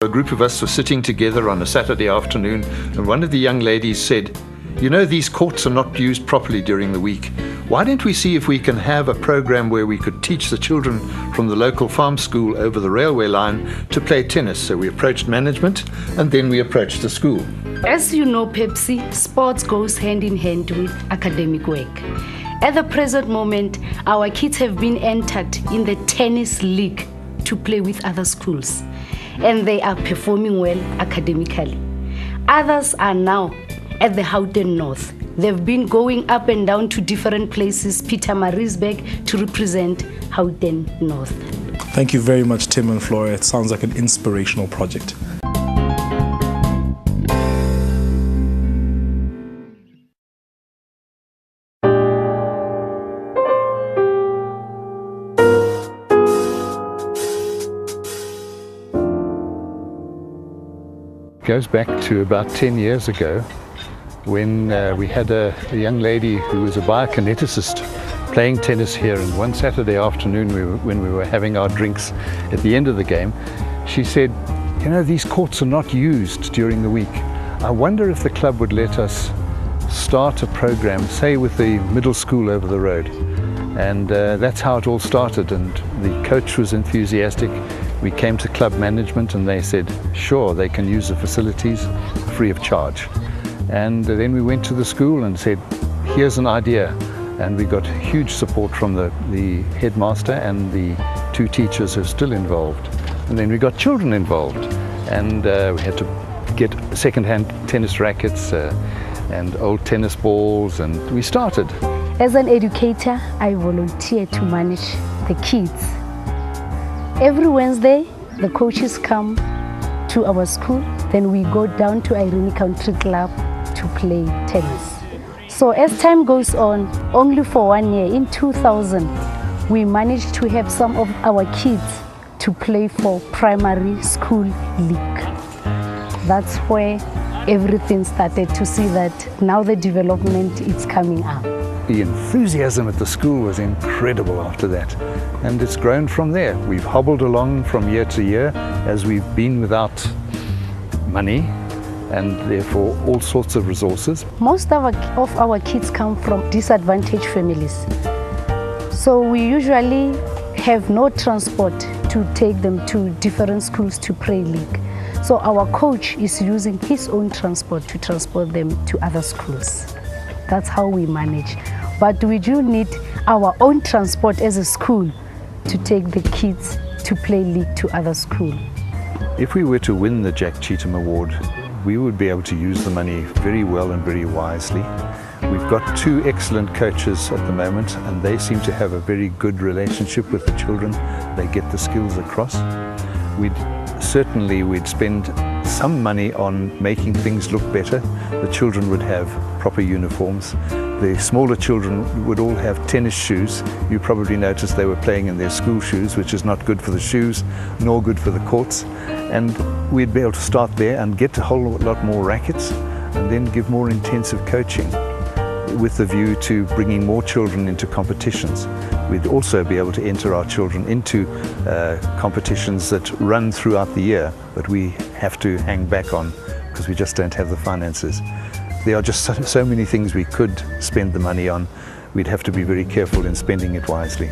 A group of us were sitting together on a Saturday afternoon, and one of the young ladies said, "You know, these courts are not used properly during the week. Why don't we see if we can have a program where we could teach the children from the local farm school over the railway line to play tennis?" So we approached management, and then we approached the school. As you know, Pepsi, sports goes hand in hand with academic work. At the present moment, our kids have been entered in the tennis league to play with other schools, and they are performing well academically. Others are now at the Gauteng North. They've been going up and down to different places, Pietermaritzburg, to represent Gauteng North. Thank you very much, Tim and Flora. It sounds like an inspirational project. Goes back to about 10 years ago when we had a young lady who was a biokineticist playing tennis here, and one Saturday afternoon when we were having our drinks at the end of the game, she said, "You know, these courts are not used during the week. I wonder if the club would let us start a program, say with the middle school over the road." And that's how it all started, and the coach was enthusiastic. We came to club management and they said, sure, they can use the facilities free of charge. And then we went to the school and said, here's an idea. And we got huge support from the headmaster and the two teachers who are still involved. And then we got children involved, and we had to get second-hand tennis rackets and old tennis balls, and we started. As an educator, I volunteer to manage the kids. Every Wednesday, the coaches come to our school, then we go down to Irene Country Club to play tennis. So as time goes on, only for 1 year, in 2000, we managed to have some of our kids to play for primary school league. That's where everything started to see that now the development is coming up. The enthusiasm at the school was incredible after that, and it's grown from there. We've hobbled along from year to year as we've been without money and therefore all sorts of resources. Most of our kids come from disadvantaged families, so we usually have no transport to take them to different schools to play league. So our coach is using his own transport to transport them to other schools. That's how we manage. But we do need our own transport as a school to take the kids to play league to other schools. If we were to win the Jack Cheetham Award, we would be able to use the money very well and very wisely. We've got two excellent coaches at the moment, and they seem to have a very good relationship with the children. They get the skills across. We'd spend some money on making things look better. The children would have proper uniforms. The smaller children would all have tennis shoes. You probably noticed they were playing in their school shoes, which is not good for the shoes, nor good for the courts. And we'd be able to start there and get a whole lot more rackets, and then give more intensive coaching with the view to bringing more children into competitions. We'd also be able to enter our children into competitions that run throughout the year, but we have to hang back on because we just don't have the finances. There are just so many things we could spend the money on. We'd have to be very careful in spending it wisely.